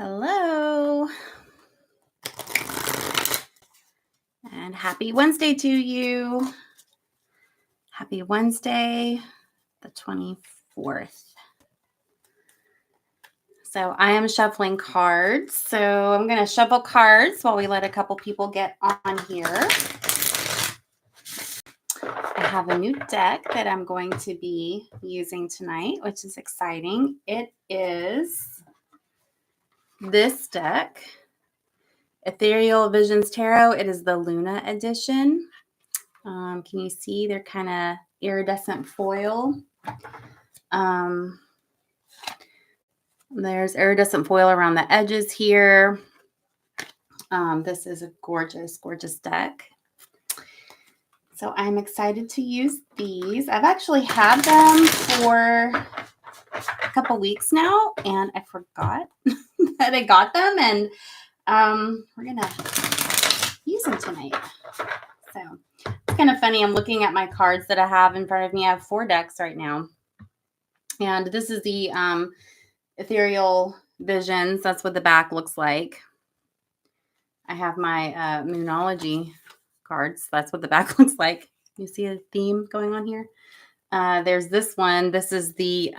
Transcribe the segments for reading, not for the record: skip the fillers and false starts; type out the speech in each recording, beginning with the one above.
Hello, and happy Wednesday to you. Happy Wednesday, the 24th. So I am shuffling cards. So I'm going to shuffle cards while we let a couple people get on here. I have a new deck that I'm going to be using tonight, which is exciting. It is this deck, Ethereal Visions Tarot. It is the Luna edition. Can you see they're kind of iridescent foil? There's iridescent foil around the edges here. This is a gorgeous, gorgeous deck. So I'm excited to use these. I've actually had them for a couple weeks now, and I forgot that I got them, and we're going to use them tonight. So it's kind of funny. I'm looking at my cards that I have in front of me. I have 4 decks right now. And this is the Ethereal Visions. That's what the back looks like. I have my moonology cards. That's what the back looks like. You see a theme going on here? There's this one. This is the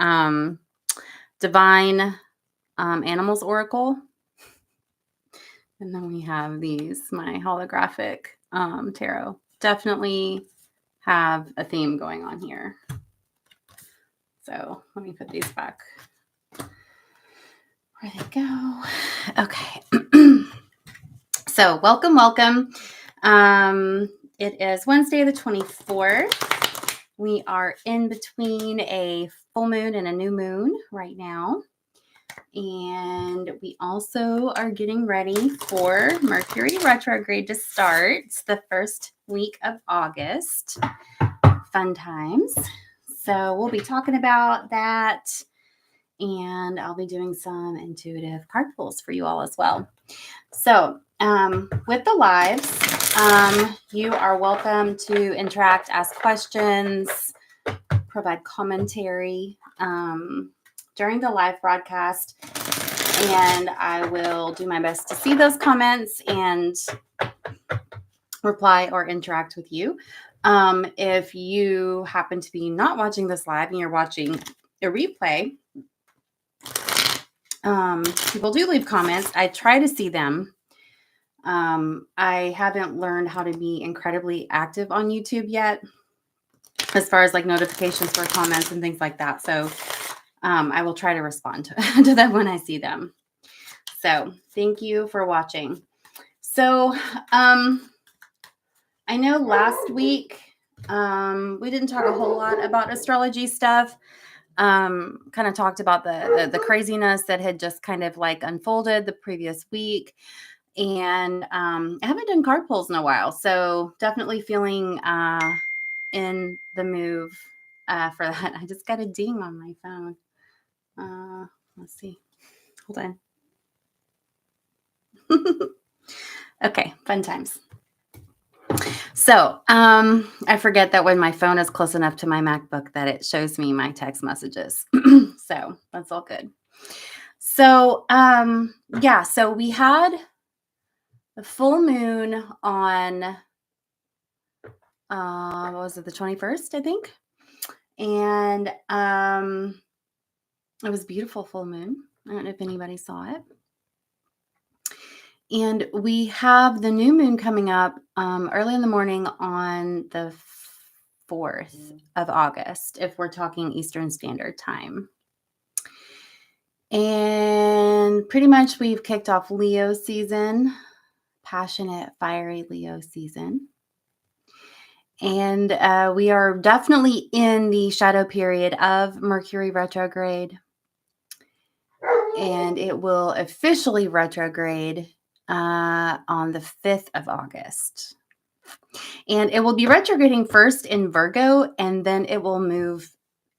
Divine Animals Oracle. And then we have these, my holographic tarot. Definitely have a theme going on here. So let me put these back where they go. Okay. So welcome, welcome. It is Wednesday the 24th. We are in between a full moon and a new moon right now. And we also are getting ready for Mercury retrograde to start. It's the first week of August. Fun times. So we'll be talking about that. And I'll be doing some intuitive card pulls for you all as well. So with the lives, you are welcome to interact, ask questions, provide commentary during the live broadcast. And I will do my best to see those comments and reply or interact with you. If you happen to be not watching this live and you're watching a replay, people do leave comments. I try to see them. I haven't learned how to be incredibly active on YouTube yet, as far as like notifications for comments and things like that. So I will try to respond to them when I see them. So thank you for watching. So I know last week we didn't talk a whole lot about astrology stuff. Kind of talked about the craziness that had just kind of like unfolded the previous week. And I haven't done card pulls in a while. So definitely feeling in the move for that. I just got a ding on my phone. Let's see. Hold on. Okay, fun times. So I forget that when my phone is close enough to my MacBook that it shows me my text messages. So that's all good. So yeah, so we had the full moon on what was it, the 21st, I think. And it was a beautiful full moon. I don't know if anybody saw it. And we have the new moon coming up early in the morning on the 4th of August, if we're talking Eastern Standard Time. And pretty much we've kicked off Leo season, passionate, fiery Leo season. And we are definitely in the shadow period of Mercury retrograde. And it will officially retrograde on the 5th of August. And it will be retrograding first in Virgo, and then it will move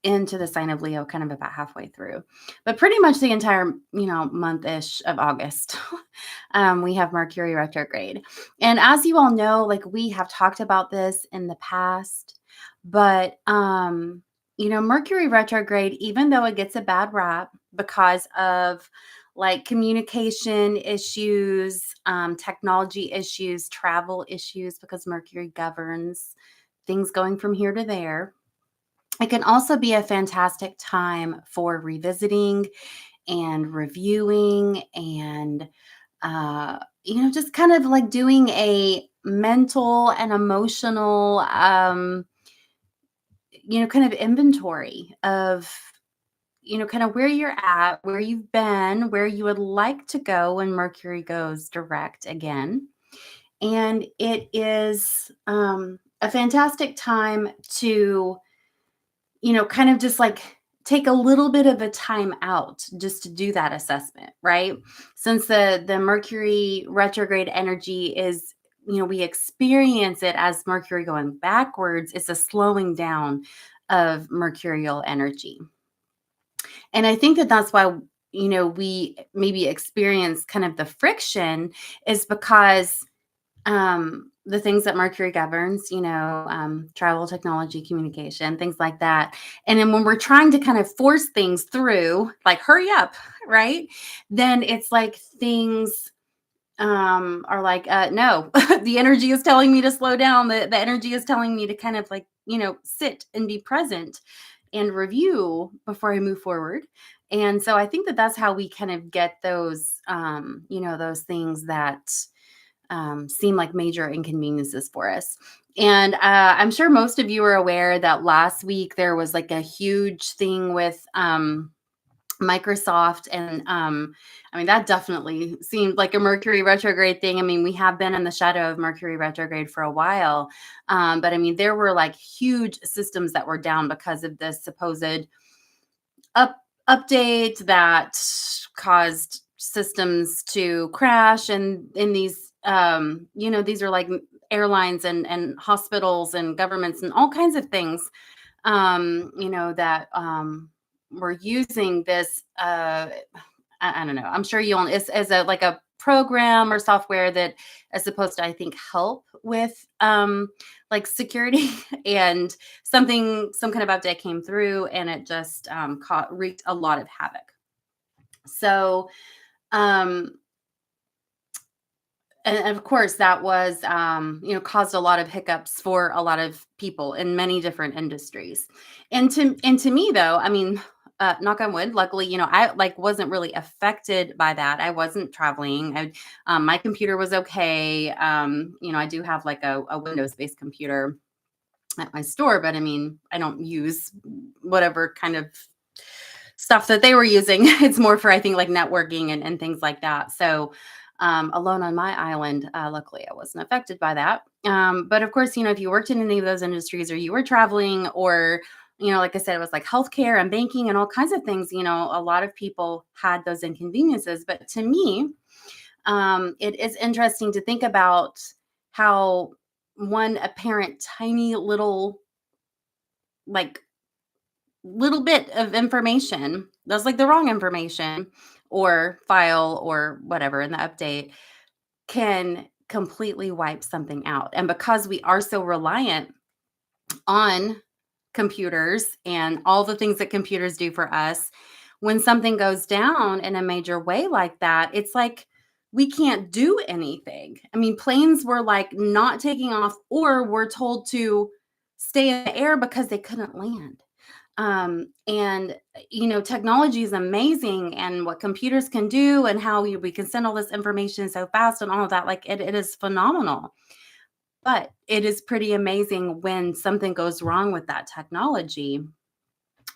into the sign of Leo kind of about halfway through. But pretty much the entire, month-ish of August, we have Mercury retrograde. And as you all know, like we have talked about this in the past, but Mercury retrograde, even though it gets a bad rap because of like communication issues, technology issues, travel issues, because Mercury governs things going from here to there. It can also be a fantastic time for revisiting and reviewing and, just kind of like doing a mental and emotional, kind of inventory of, kind of where you're at, where you've been, where you would like to go when Mercury goes direct again. And it is a fantastic time to, kind of just like take a little bit of a time out just to do that assessment, right? Since the Mercury retrograde energy is, we experience it as Mercury going backwards, it's a slowing down of mercurial energy. And I think that that's why, we maybe experience kind of the friction is because the things that Mercury governs, travel, technology, communication, things like that. And then when we're trying to kind of force things through, like hurry up, right? Then it's like things are like, no, the energy is telling me to slow down. The energy is telling me to kind of like, sit and be present and review before I move forward. And so I think that that's how we kind of get those, those things that seem like major inconveniences for us. And I'm sure most of you are aware that last week there was like a huge thing with Microsoft. And I mean, that definitely seemed like a Mercury retrograde thing. I mean, we have been in the shadow of Mercury retrograde for a while. But I mean, there were like huge systems that were down because of this supposed update that caused systems to crash. And in these, these are like airlines and hospitals and governments and all kinds of things, that we're using this. I don't know. I'm sure you all, it's as a like a program or software that is supposed to, I think, help with like security. And some kind of update came through, and it just wreaked a lot of havoc. So, um, and of course, that was, caused a lot of hiccups for a lot of people in many different industries. And to me, though, I mean, knock on wood, luckily, I like wasn't really affected by that. I wasn't traveling. My computer was okay. I do have like a Windows-based computer at my store, but I mean, I don't use whatever kind of stuff that they were using. It's more for, I think, like networking and things like that. So, alone on my island, luckily I wasn't affected by that. But of course, if you worked in any of those industries or you were traveling or, like I said, it was like healthcare and banking and all kinds of things, a lot of people had those inconveniences. But to me, it is interesting to think about how one apparent tiny like little bit of information that's like the wrong information or file or whatever in the update can completely wipe something out. And because we are so reliant on computers and all the things that computers do for us, when something goes down in a major way like that, it's like we can't do anything. I mean, planes were like not taking off or were told to stay in the air because they couldn't land. And technology is amazing, and what computers can do and how we can send all this information so fast and all of that, like it is phenomenal. But it is pretty amazing when something goes wrong with that technology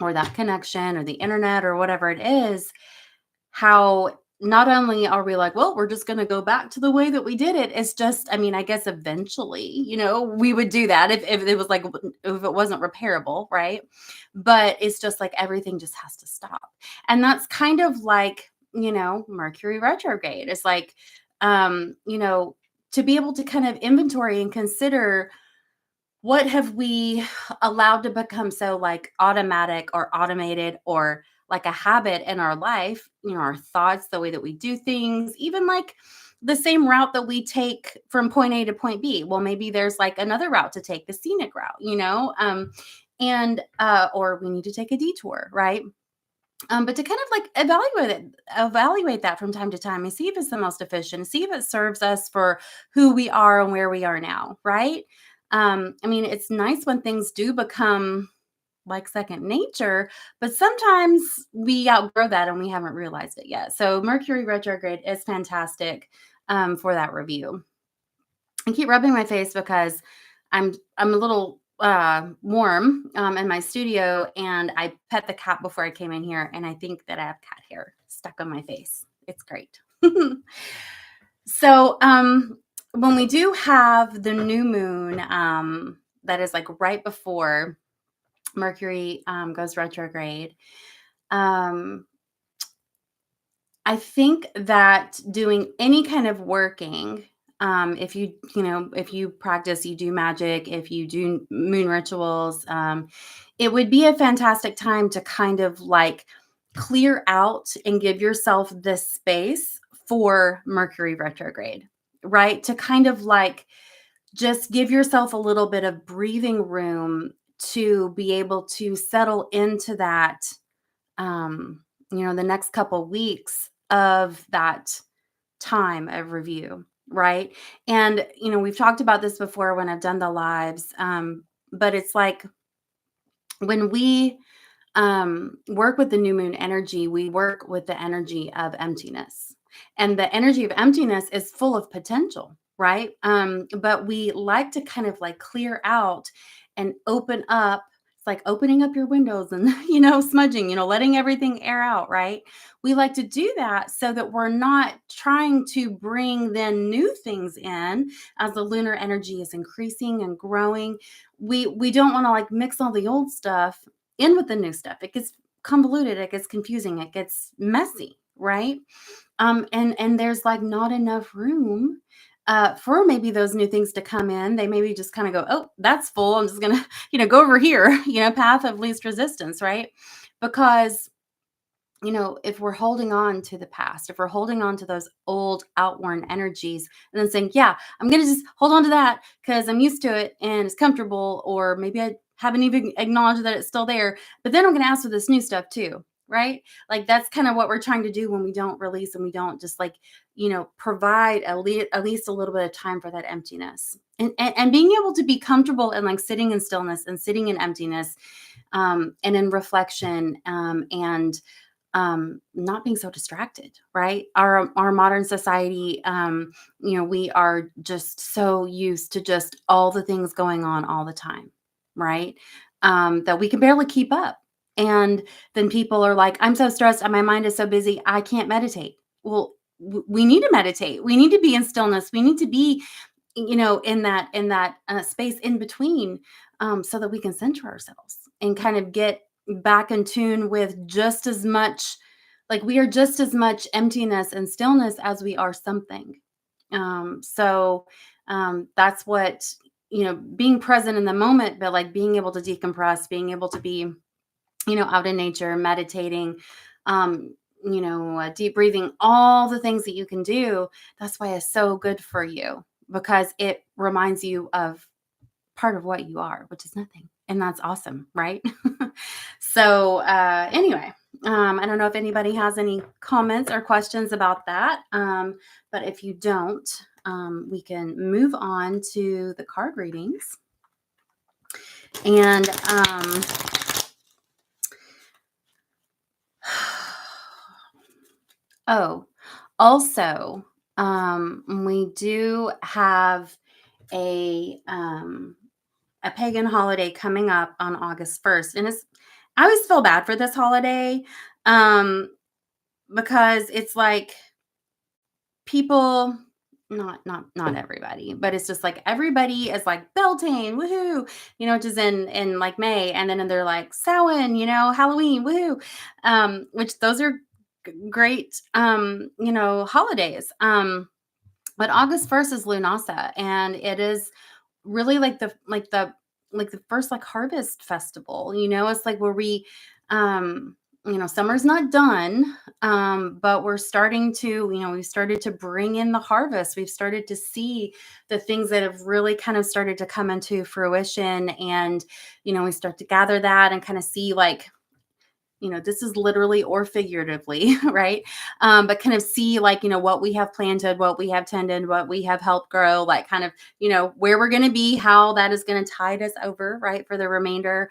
or that connection or the internet or whatever it is, how not only are we like, well, we're just going to go back to the way that we did it. It's just, I mean, I guess eventually, we would do that if it was like, if it wasn't repairable, right? But it's just like everything just has to stop. And that's kind of like, Mercury retrograde. It's like, to be able to kind of inventory and consider what have we allowed to become so like automatic or automated or like a habit in our life, our thoughts, the way that we do things, even like the same route that we take from point A to point B. Well, maybe there's like another route to take, the scenic route, and or we need to take a detour, right? But to kind of like evaluate that from time to time and see if it's the most efficient, see if it serves us for who we are and where we are now, right? I mean, it's nice when things do become like second nature, but sometimes we outgrow that and we haven't realized it yet. So Mercury retrograde is fantastic for that review. I keep rubbing my face because I'm a little warm in my studio, and I pet the cat before I came in here, and I think that I have cat hair stuck on my face. It's great. So when we do have the new moon, that is like right before Mercury goes retrograde. I think that doing any kind of working, if if you practice, you do magic, if you do moon rituals, it would be a fantastic time to kind of like clear out and give yourself this space for Mercury retrograde, right? To kind of like just give yourself a little bit of breathing room to be able to settle into that, um, the next couple weeks of that time of review, right? And, we've talked about this before when I've done the lives, but it's like when we work with the new moon energy, we work with the energy of emptiness. And the energy of emptiness is full of potential, right? But we like to kind of like clear out and open up. It's like opening up your windows and, smudging, letting everything air out, right? We like to do that so that we're not trying to bring then new things in as the lunar energy is increasing and growing. We don't want to like mix all the old stuff in with the new stuff. It gets convoluted, it gets confusing, it gets messy, right? And there's like not enough room for maybe those new things to come in. They maybe just kind of go, oh, that's full. I'm just gonna, go over here, path of least resistance, right? Because if we're holding on to the past, if we're holding on to those old outworn energies and then saying, yeah, I'm going to just hold on to that because I'm used to it and it's comfortable, or maybe I haven't even acknowledged that it's still there, but then I'm going to ask for this new stuff too. Right. Like that's kind of what we're trying to do when we don't release and we don't just like, provide at least a little bit of time for that emptiness and being able to be comfortable and like sitting in stillness and sitting in emptiness, and in reflection, and not being so distracted, right? Our modern society, we are just so used to just all the things going on all the time, right? That we can barely keep up. And then people are like, I'm so stressed and my mind is so busy, I can't meditate. Well, we need to meditate. We need to be in stillness. We need to be, in that space in between, so that we can center ourselves and kind of get back in tune with just as much, like we are just as much emptiness and stillness as we are something. So that's what, being present in the moment, but like being able to decompress, being able to be, out in nature, meditating, deep breathing, all the things that you can do. That's why it's so good for you, because it reminds you of part of what you are, which is nothing. And that's awesome, right? So anyway, I don't know if anybody has any comments or questions about that. But if you don't, we can move on to the card readings. And oh, also, we do have a pagan holiday coming up on August 1st. And I always feel bad for this holiday, because it's like people, not everybody, but it's just like everybody is like Beltane, woohoo, which is in like May, and then they're like Samhain, Halloween, woohoo, which those are great, holidays. But August 1st is Lunasa, and it is really like the first like harvest festival. It's like where we, summer's not done, but we're starting to, we've started to bring in the harvest. We've started to see the things that have really kind of started to come into fruition, and we start to gather that and kind of see like this is literally or figuratively, right? But kind of see like, what we have planted, what we have tended, what we have helped grow, like kind of, where we're going to be, how that is going to tide us over, right? For the remainder,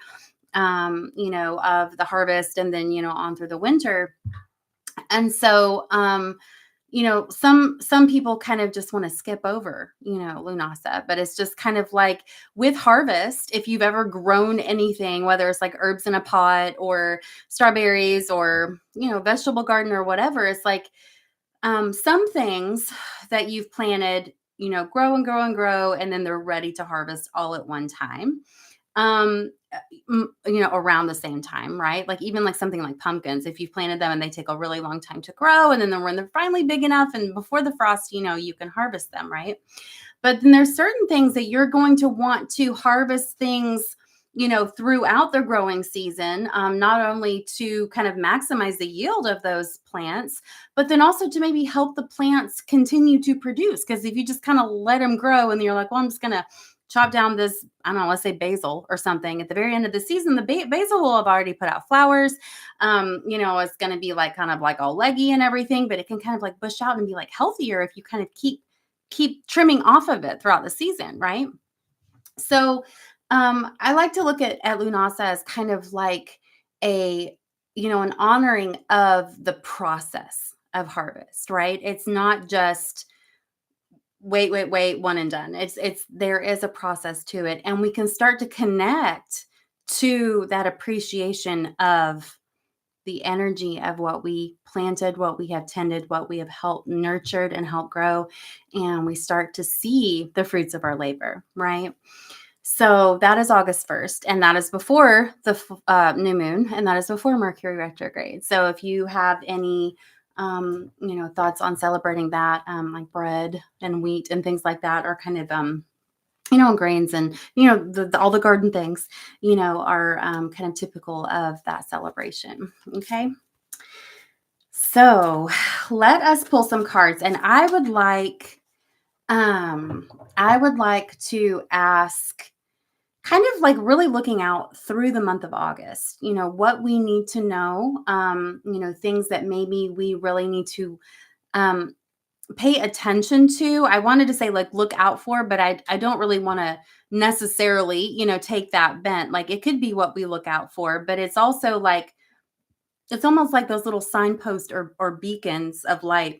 of the harvest, and then, on through the winter. And so, some people kind of just want to skip over, Lunasa, but it's just kind of like with harvest, if you've ever grown anything, whether it's like herbs in a pot or strawberries or, vegetable garden or whatever, it's like some things that you've planted, grow and grow and grow, and then they're ready to harvest all at one time. Around the same time, right? Like even like something like pumpkins, if you've planted them and they take a really long time to grow, and then when they're finally big enough and before the frost, you can harvest them, right? But then there's certain things that you're going to want to harvest things, throughout the growing season, not only to kind of maximize the yield of those plants, but then also to maybe help the plants continue to produce. Because if you just kind of let them grow and you're like, well, I'm just going to chop down this, I don't know, let's say basil or something. At the very end of the season, the basil will have already put out flowers. It's going to be like kind of like all leggy and everything, but it can kind of like bush out and be like healthier if you kind of keep trimming off of it throughout the season, right? So I like to look at Lunasa as kind of like an honoring of the process of harvest, right? It's not just wait, one and done. There is a process to it, and we can start to connect to that appreciation of the energy of what we planted, what we have tended, what we have helped nurtured and helped grow, and we start to see the fruits of our labor, right? So that is August 1st, and that is before the new moon, and that is before Mercury retrograde. So if you have any thoughts on celebrating that, like bread and wheat and things like that are kind of, grains and, all the garden things, are kind of typical of that celebration. Okay. So let us pull some cards, and I would like to ask, kind of like really looking out through the month of August, what we need to know, things that maybe we really need to pay attention to. I wanted to say like look out for, but I don't really want to necessarily, take that bent. Like it could be what we look out for, but it's also like, it's almost like those little signposts or beacons of light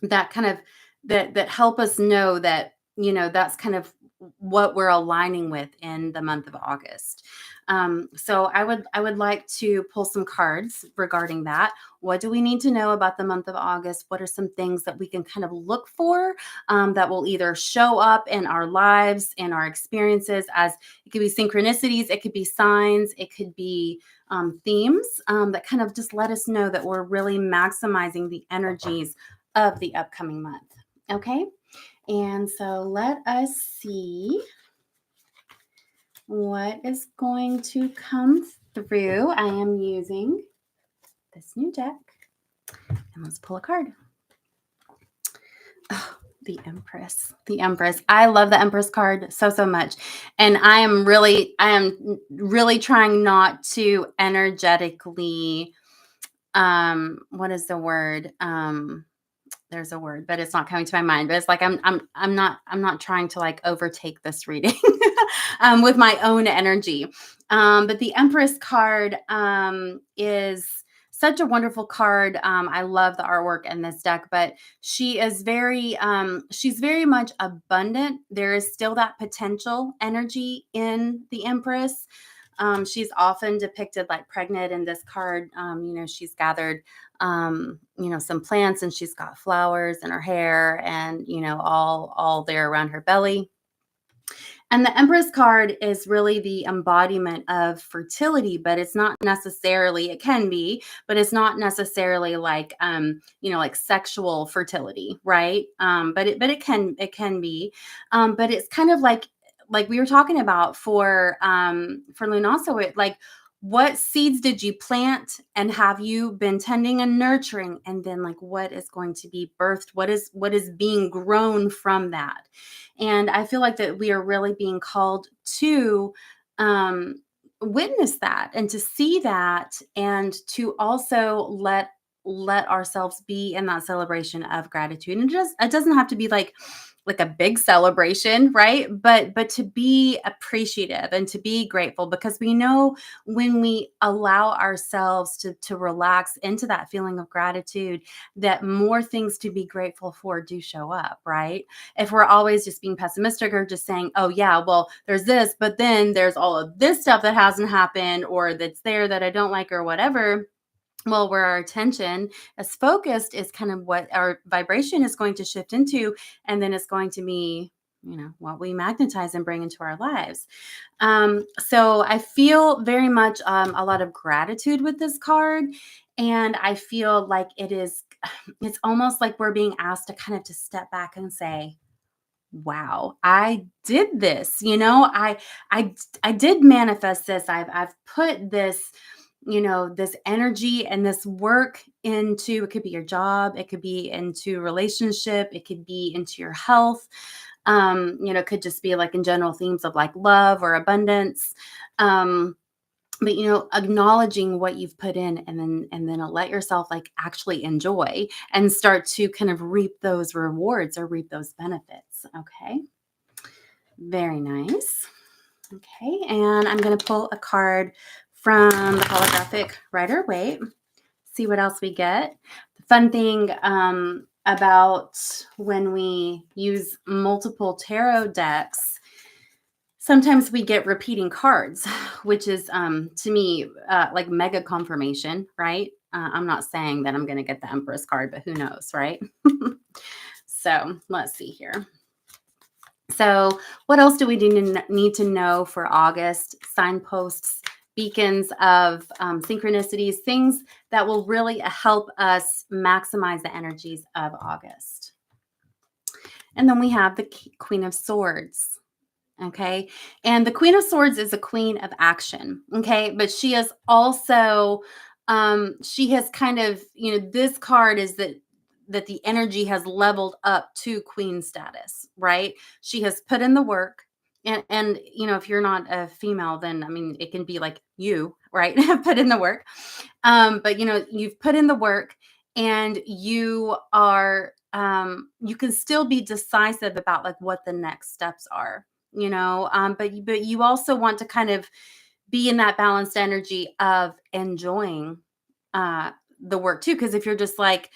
that kind of that help us know that, that's kind of what we're aligning with in the month of August. So I would like to pull some cards regarding that. What do we need to know about the month of August? What are some things that we can kind of look for, that will either show up in our lives, in our experiences, as it could be synchronicities, it could be signs, it could be themes, that kind of just let us know that we're really maximizing the energies of the upcoming month. Okay. And so let us see what is going to come through. I am using this new deck, and let's pull a card. Oh, the Empress. The Empress. I love the Empress card so much. And I am really trying not to energetically, what is the word? There's a word, but it's not coming to my mind. But it's like I'm not trying to like overtake this reading with my own energy. But the Empress card is such a wonderful card. I love the artwork in this deck, but she is she's very much abundant. There is still that potential energy in the Empress. She's often depicted like pregnant in this card. She's gathered, some plants, and she's got flowers in her hair, and, all there around her belly. And the Empress card is really the embodiment of fertility, but it's not necessarily, it can be, but it's not necessarily like, like sexual fertility, right? But it can be, but it's kind of like we were talking about for Lunaso, like, what seeds did you plant, and have you been tending and nurturing? And then like, what is going to be birthed? What is being grown from that? And I feel like that we are really being called to witness that and to see that, and to also let ourselves be in that celebration of gratitude. And it doesn't have to be like a big celebration, right? But to be appreciative and to be grateful, because we know when we allow ourselves to relax into that feeling of gratitude, that more things to be grateful for do show up, right? If we're always just being pessimistic or just saying, oh yeah, well, there's this, but then there's all of this stuff that hasn't happened or that's there that I don't like or whatever. Well, where our attention is focused is kind of what our vibration is going to shift into, and then it's going to be, what we magnetize and bring into our lives. So I feel very much a lot of gratitude with this card, and I feel like it's almost like we're being asked to kind of to step back and say, wow, I did this. I did manifest this. I've put this, this energy and this work into, it could be your job, it could be into relationship, it could be into your health. It could just be like in general themes of like love or abundance. But acknowledging what you've put in, and then let yourself like actually enjoy and start to kind of reap those rewards or reap those benefits. Okay, very nice. Okay, and I'm going to pull a card from the holographic Rider-Waite, see what else we get. The fun thing about when we use multiple tarot decks, sometimes we get repeating cards, which is to me like mega confirmation, right? I'm not saying that I'm going to get the Empress card, but who knows, right? So let's see here. So what else do we need to know for August? Signposts, beacons of synchronicities, things that will really help us maximize the energies of August. And then we have the Queen of Swords. Okay. And the Queen of Swords is a queen of action. Okay. But she is also, she has kind of, this card is that the energy has leveled up to queen status, right? She has put in the work. And if you're not a female, then I mean, it can be like you, right? Put in the work. But you've put in the work, and you are, you can still be decisive about like what the next steps are, but you also want to kind of be in that balanced energy of enjoying the work too. Because if you're just like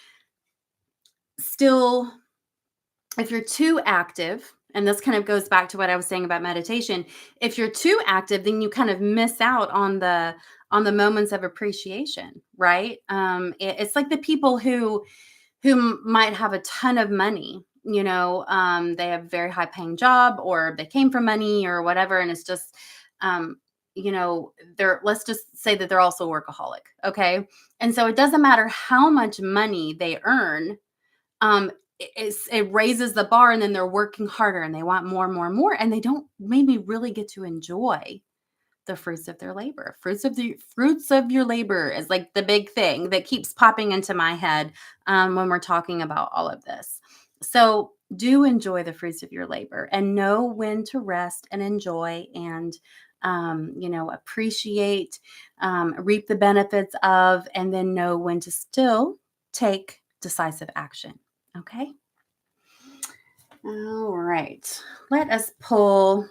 still, if you're too active, and this kind of goes back to what I was saying about meditation, if you're too active, then you kind of miss out on the moments of appreciation, right? It's like the people who might have a ton of money, they have a very high paying job, or they came from money or whatever, and it's just let's just say that they're also a workaholic. Okay, and so it doesn't matter how much money they earn, it raises the bar, and then they're working harder and they want more and more and more, and they don't maybe really get to enjoy the fruits of their labor. Fruits of your labor is like the big thing that keeps popping into my head when we're talking about all of this. So do enjoy the fruits of your labor, and know when to rest and enjoy, and appreciate, reap the benefits of, and then know when to still take decisive action. Okay. All right. Let us pull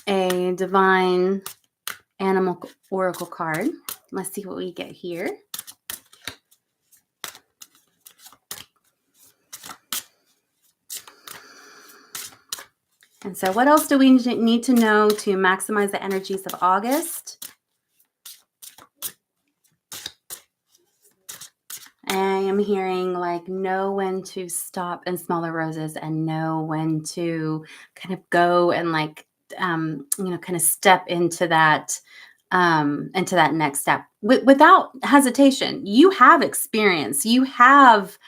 a divine animal oracle card. Let's see what we get here. And so what else do we need to know to maximize the energies of August? I am hearing like know when to stop and smell the roses, and know when to kind of go and like kind of step into that next step without hesitation. You have experience, you have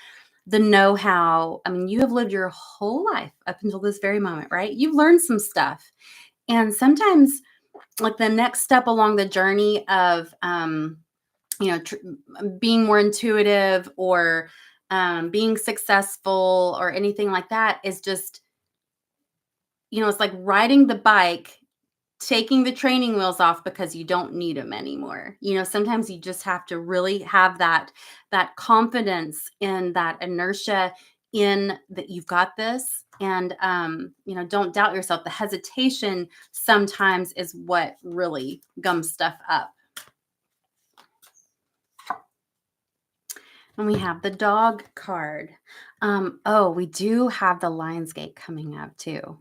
the know-how. I mean, you have lived your whole life up until this very moment, right? You've learned some stuff, and sometimes like the next step along the journey of being more intuitive, or being successful, or anything like that, is just, it's like riding the bike taking the training wheels off because you don't need them anymore. Sometimes you just have to really have that confidence in that inertia, in that you've got this, and don't doubt yourself. The hesitation sometimes is what really gums stuff up. And we have the dog card. We do have the Lionsgate coming up too.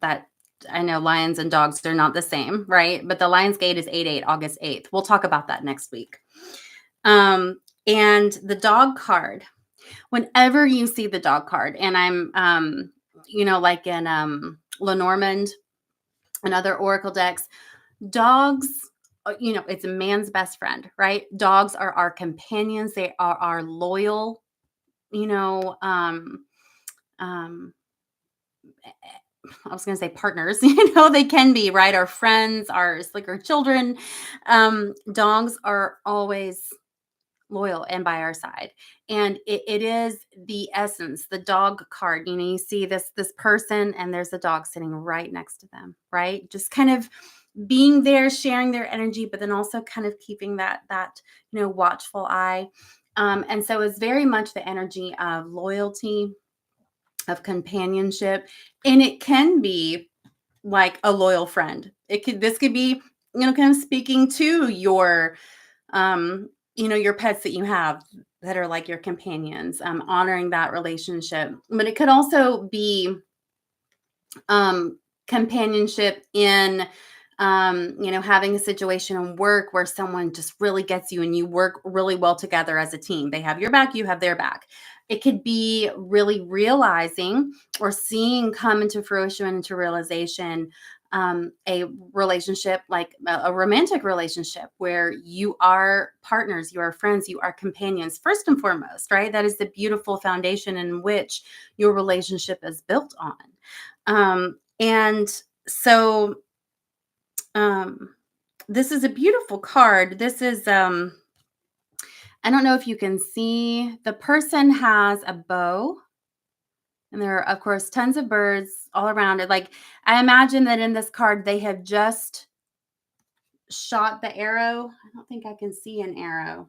That I know lions and dogs, they're not the same, right? But the Lionsgate is 8/8, August 8th. We'll talk about that next week. And the dog card, whenever you see the dog card, and I'm, like in Lenormand and other oracle decks, dogs, it's a man's best friend, right? Dogs are our companions. They are our loyal, I was going to say partners, they can be, right? Our friends, our children. Dogs are always loyal and by our side. And it is the essence, the dog card. You see this person, and there's a dog sitting right next to them, right? Just kind of being there, sharing their energy, but then also kind of keeping that watchful eye. And so it's very much the energy of loyalty, of companionship, and it can be like a loyal friend. This could be, kind of speaking to your your pets that you have that are like your companions, honoring that relationship. But it could also be companionship in having a situation in work where someone just really gets you and you work really well together as a team. They have your back, you have their back. It could be really realizing or seeing come into fruition, into realization, a relationship, like a romantic relationship where you are partners, you are friends, you are companions, first and foremost, right? That is the beautiful foundation in which your relationship is built on. And so this is a beautiful card. This is, I don't know if you can see, the person has a bow, and there are, of course, tons of birds all around it. Like, I imagine that in this card, they have just shot the arrow. I don't think I can see an arrow.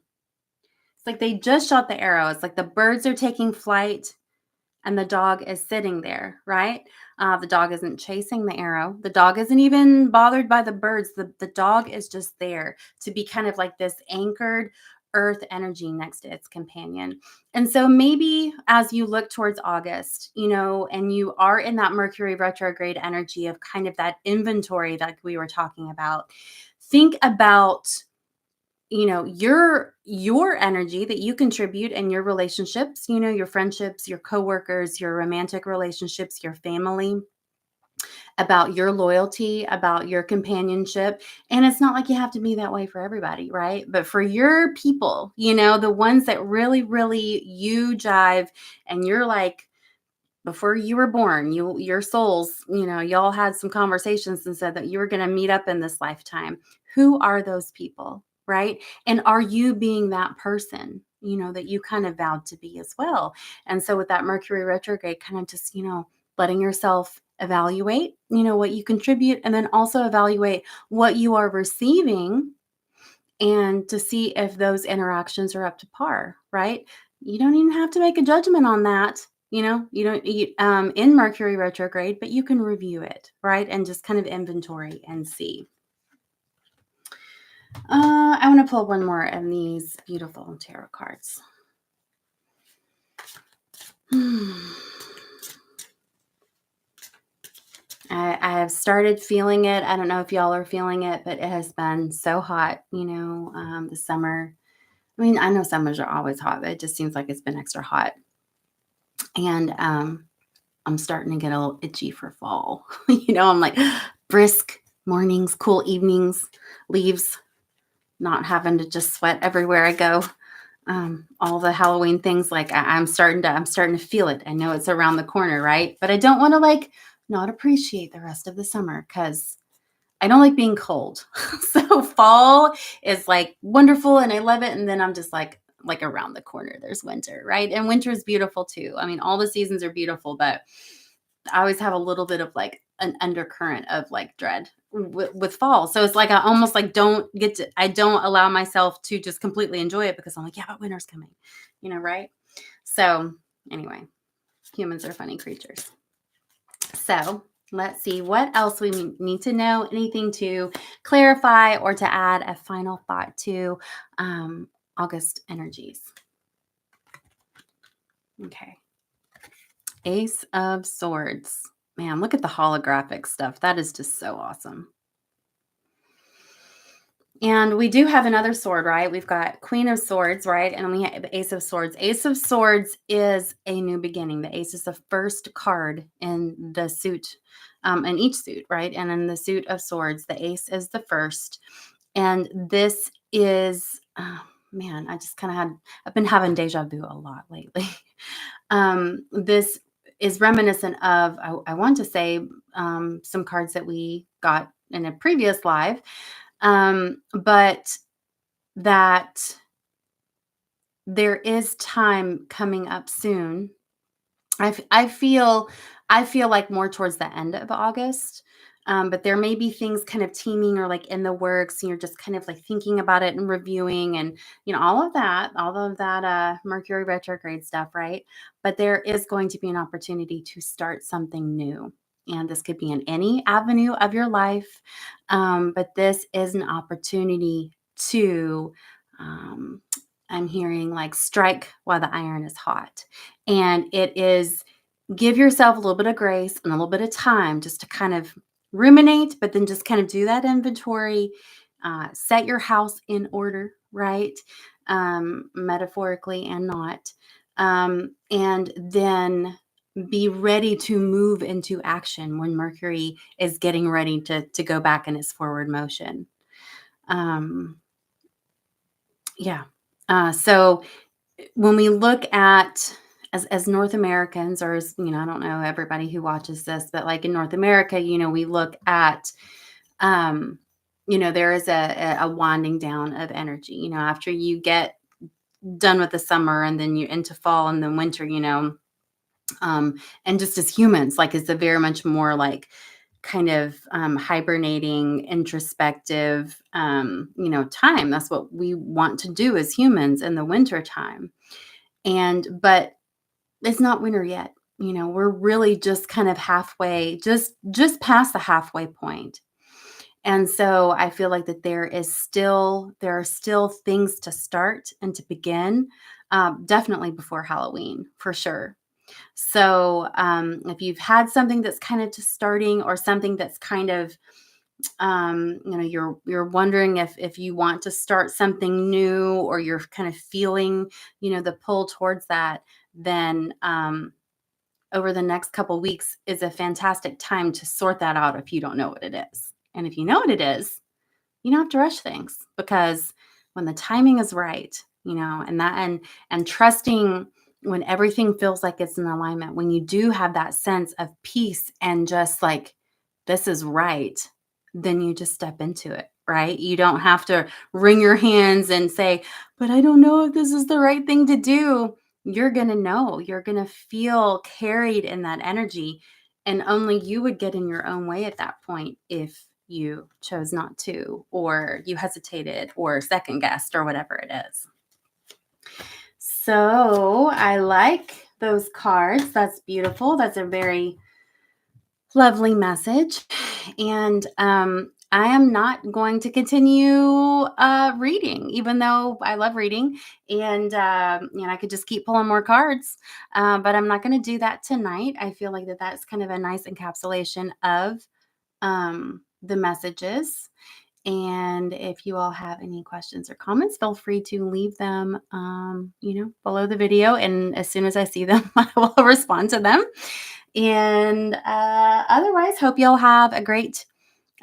It's like they just shot the arrow. It's like the birds are taking flight and the dog is sitting there, right? The dog isn't chasing the arrow. The dog isn't even bothered by the birds. The dog is just there to be kind of like this anchored earth energy next to its companion. And so maybe as you look towards August, and you are in that Mercury retrograde energy of kind of that inventory that we were talking about, think about your energy that you contribute in your relationships, your friendships, your coworkers, your romantic relationships, your family, about your loyalty, about your companionship. And it's not like you have to be that way for everybody, right? But for your people, the ones that really, really you jive, and you're like, before you were born, your souls, y'all had some conversations and said that you were going to meet up in this lifetime. Who are those people, right? And are you being that person, that you kind of vowed to be as well? And so with that Mercury retrograde, kind of just, letting yourself evaluate, what you contribute, and then also evaluate what you are receiving, and to see if those interactions are up to par, right? You don't even have to make a judgment on that. You don't in Mercury retrograde, but you can review it, right? And just kind of inventory and see. I want to pull one more of these beautiful tarot cards. I have started feeling it. I don't know if y'all are feeling it, but it has been so hot, the summer. I mean, I know summers are always hot, but it just seems like it's been extra hot. And I'm starting to get a little itchy for fall. I'm like, brisk mornings, cool evenings, leaves, not having to just sweat everywhere I go. All the Halloween things, like I'm starting to feel it. I know it's around the corner, right? But I don't want to not appreciate the rest of the summer because I don't like being cold. So fall is wonderful and I love it. And then I'm just like around the corner, there's winter, right? And winter is beautiful too. I mean, all the seasons are beautiful, but I always have a little bit of an undercurrent of dread with fall. So it's like I almost like I don't allow myself to just completely enjoy it because I'm like, yeah, but winter's coming, right? So anyway, humans are funny creatures. So let's see what else we need to know, anything to clarify or to add a final thought to August energies. Okay. Ace of Swords. Man, look at the holographic stuff. That is just so awesome. And we do have another sword, right? We've got Queen of Swords, right? And we have the Ace of Swords. Ace of Swords is a new beginning. The Ace is the first card in the suit, in each suit, right? And in the suit of Swords, the Ace is the first. And this is, man, I've been having deja vu a lot lately. This is reminiscent of, I want to say, some cards that we got in a previous live. But that there is time coming up soon. I feel like more towards the end of August. But there may be things kind of teaming or like in the works, and you're just kind of like thinking about it and reviewing and all of that Mercury retrograde stuff, right? But there is going to be an opportunity to start something new. And this could be in any avenue of your life. But this is an opportunity to I'm hearing like strike while the iron is hot. And it is give yourself a little bit of grace and a little bit of time just to kind of ruminate, but then just kind of do that inventory, set your house in order, right? Metaphorically and not. And then be ready to move into action when Mercury is getting ready to go back in its forward motion. Yeah. So when we look at as North Americans, or as I don't know everybody who watches this, but like in North America, we look at there is a winding down of energy, after you get done with the summer and then you're into fall and then winter, and just as humans, like it's a very much more like kind of hibernating, introspective, time. That's what we want to do as humans in the winter time. But it's not winter yet. We're really just kind of halfway, just past the halfway point. And so I feel like that there are still things to start and to begin, definitely before Halloween, for sure. So if you've had something that's kind of just starting, or something that's kind of you're wondering if you want to start something new, or you're kind of feeling the pull towards that, then over the next couple weeks is a fantastic time to sort that out if you don't know what it is. And if you know what it is, you don't have to rush things, because when the timing is right, and trusting when everything feels like it's in alignment, when you do have that sense of peace and just like, this is right, then you just step into it, right? You don't have to wring your hands and say, but I don't know if this is the right thing to do. You're going to know, you're going to feel carried in that energy. And only you would get in your own way at that point if you chose not to, or you hesitated, or second guessed, or whatever it is. So I like those cards. That's beautiful. That's a very lovely message. And I am not going to continue reading, even though I love reading, and I could just keep pulling more cards, but I'm not going to do that tonight. I feel like that's kind of a nice encapsulation of the messages. And if you all have any questions or comments, feel free to leave them, below the video. And as soon as I see them, I will respond to them. And otherwise, hope you all have a great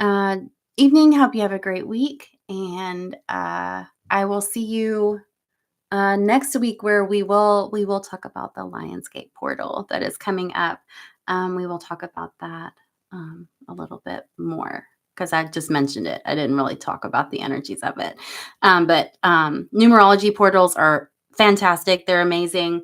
evening. Hope you have a great week. And I will see you next week, where we will talk about the Lionsgate portal that is coming up. We will talk about that a little bit more, because I just mentioned it. I didn't really talk about the energies of it. But numerology portals are fantastic. They're amazing.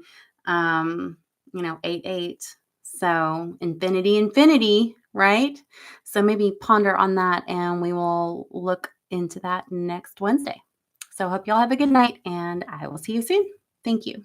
8-8. So infinity, right? So maybe ponder on that and we will look into that next Wednesday. So hope y'all have a good night and I will see you soon. Thank you.